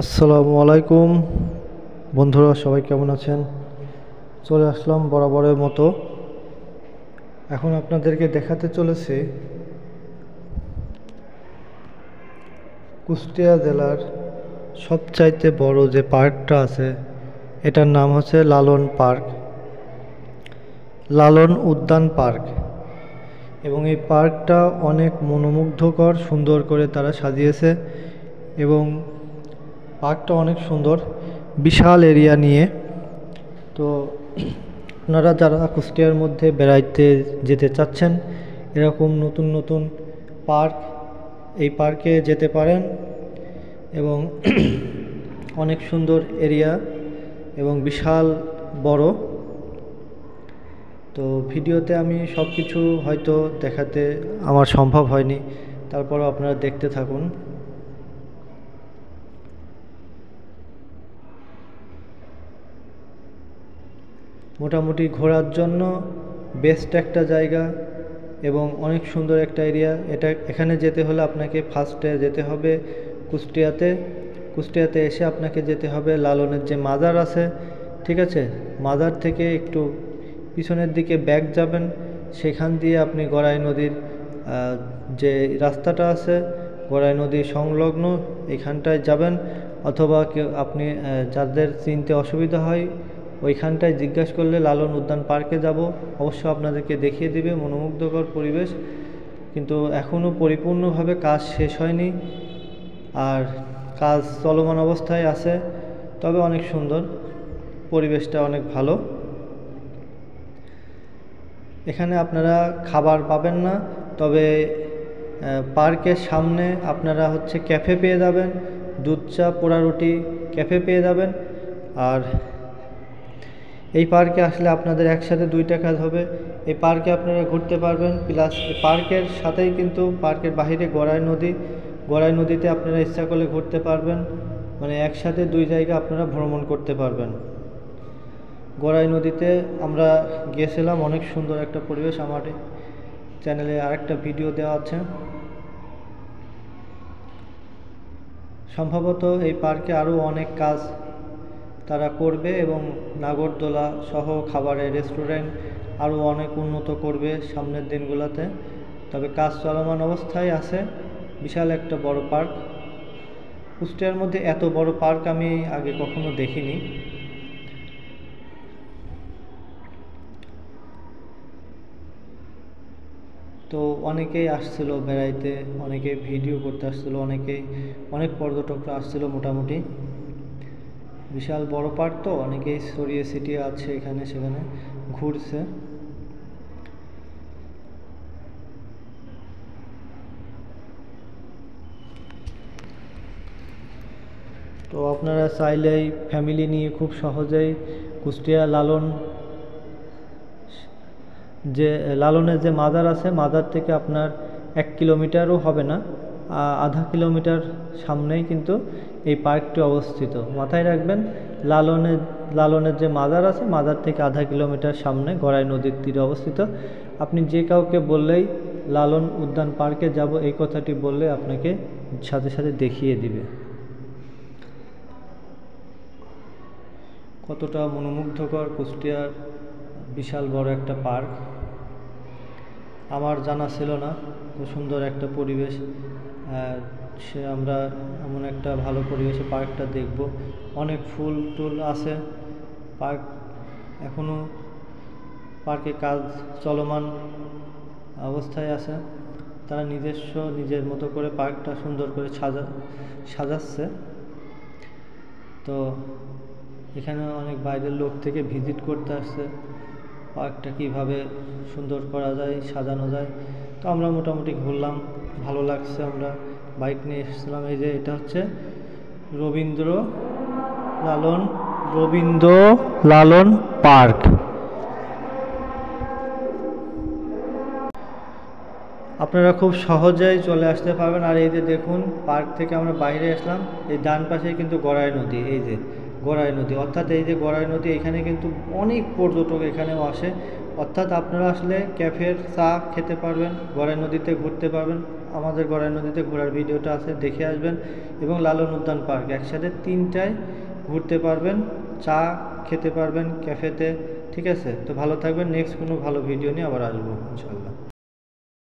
আসসালামু আলাইকুম বন্ধুরা, সবাই কেমন আছেন? চলে আসলাম বরাবরের মতো। এখন আপনাদেরকে দেখাতে চলেছি কুষ্টিয়া জেলার সবচাইতে বড় যে পার্কটা আছে, এটার নাম হচ্ছে লালন পার্ক, লালন উদ্যান পার্ক। এবং এই পার্কটা অনেক মনোমুগ্ধকর, সুন্দর করে তারা সাজিয়েছে এবং পার্কটা অনেক সুন্দর, বিশাল এরিয়া নিয়ে। তো আপনারা যারা কুষ্টিয়ার মধ্যে বেড়াইতে যেতে চাচ্ছেন, এরকম নতুন নতুন পার্ক, এই পার্কে যেতে পারেন এবং অনেক সুন্দর এরিয়া এবং বিশাল বড়। তো ভিডিওতে আমি সব কিছু হয়তো দেখাতে আমার সম্ভব হয়নি, তারপরও আপনারা দেখতে থাকুন। মোটামুটি ঘোরার জন্য বেস্ট একটা জায়গা এবং অনেক সুন্দর একটা এরিয়া। এখানে যেতে হলে আপনাকে ফার্স্টে যেতে হবে কুষ্টিয়াতে। কুষ্টিয়াতে এসে আপনাকে যেতে হবে লালনের যে মাজার আছে, ঠিক আছে, মাজার থেকে একটু পিছনের দিকে ব্যাক যাবেন, সেখান দিয়ে আপনি গড়াই নদীর যে রাস্তাটা আছে, গড়াই নদী সংলগ্ন এখানটায় যাবেন। অথবা আপনি যাদের চিনতে অসুবিধা হয়, ওইখানটায় জিজ্ঞাসা করলে লালন উদ্যান পার্কে যাব, অবশ্য আপনাদেরকে দেখিয়ে দিবে। মনোমুগ্ধকর পরিবেশ, কিন্তু এখনও পরিপূর্ণভাবে কাজ শেষ হয়নি, আর কাজ চলমান অবস্থায় আছে। তবে অনেক সুন্দর, পরিবেশটা অনেক ভালো। এখানে আপনারা খাবার পাবেন না, তবে পার্কের সামনে আপনারা ক্যাফে পেয়ে যাবেন, দুধ চা, পোড়া রুটি, ক্যাফে পেয়ে যাবেন। আর এই পার্কে আসলে আপনাদের একসাথে দুইটা কাজ হবে। এই পার্কে আপনারা ঘুরতে পারবেন, প্লাস এই পার্কের সাথেই কিন্তু পার্কের বাইরে গড়াই নদী, গড়াই নদীতে আপনারা ইচ্ছা করলে ঘুরতে পারবেন। মানে একসাথে দুই জায়গা আপনারা ভ্রমণ করতে পারবেন। গড়াই নদীতে আমরা গিয়েছিলাম, অনেক সুন্দর একটা পরিবেশ। আমার চ্যানেলে আরেকটা ভিডিও দেওয়া আছে। সম্ভবত এই পার্কে আরও অনেক কাজ তারা করবে এবং নাগরদোলা সহ খাবারের রেস্টুরেন্ট আরও অনেক উন্নত করবে সামনের দিনগুলোতে। তবে কাজ চলমান অবস্থায় আছে। বিশাল একটা বড় পার্ক। কুষ্টিয়ার মধ্যে এত বড় পার্ক আমি আগে কখনো দেখিনি। তো অনেকেই আসছিল বেড়াইতে, অনেকে ভিডিও করতে আসছিল, অনেক পর্যটকরা আসছিল। মোটামুটি বিশাল বড় পার্ক, তো অনেকেই ছড়িয়ে ছিটিয়ে আছে, এখানে সেখানে ঘুরছে। তো আপনারা চাইলেই ফ্যামিলি নিয়ে খুব সহজেই কুষ্টিয়া লালনের যে মাজার আছে, মাজার থেকে আপনার 1 কিলোমিটারও হবে না, আধা কিলোমিটার সামনেই কিন্তু এই পার্কটি অবস্থিত। মাথায় রাখবেন, লালনের যে মাজার আছে, মাজার থেকে আধা কিলোমিটার সামনে গড়াই নদীর তীরে অবস্থিত। আপনি যে কাউকে বললেই লালন উদ্যান পার্কে যাব এই কথাটি বললে আপনাকে সাথে সাথে দেখিয়ে দিবে। কতটা মনোমুগ্ধকর কুষ্টিয়ার বিশাল বড় একটা পার্ক, আমার জানা ছিল না। তো সুন্দর একটা পরিবেশ, আমরা এমন একটা ভালো পরিবেশে পার্কটা দেখব। অনেক ফুল টুল আছে। পার্ক এখনও পার্কে কাজ চলমান অবস্থায় আছে। তারা নিজের মতো করে পার্কটা সুন্দর করে সাজাচ্ছে। তো এখানে অনেক বাইরের লোক থেকে ভিজিট করতে আসছে, পার্কটা কীভাবে সুন্দর করা যায়, সাজানো যায়। তো আমরা মোটামুটি ঘুরলাম, ভালো লাগছে। আমরা বাইক নিয়ে এসেছিলাম। এই যে এটা হচ্ছে রবীন্দ্র লালন পার্ক। আপনারা খুব সহজেই চলে আসতে পারবেন। আর এই যে দেখুন, পার্ক থেকে আমরা বাইরে আসলাম, এই ডান পাশে কিন্তু গড়াই নদী। এই যে গড়াই নদী, অর্থাৎ এই যে গড়াই নদী, এখানে কিন্তু অনেক পর্যটক এখানেও আসে। অর্থাৎ আপনারা আসলে ক্যাফের চা খেতে পারবেন, গড়াই নদীতে ঘুরতে পারবেন, আমাদের গড়াই নদীতে ঘোরার ভিডিওটা আছে, দেখে আসবেন। এবং লালন উদ্যান পার্ক একসাথে 3টায় ঘুরতে পারবেন, চা খেতে পারবেন ক্যাফেতে। ঠিক আছে, তো ভালো থাকবেন, নেক্সট কোনো ভালো ভিডিও নিয়ে আবার আসবো ইনশাল্লাহ।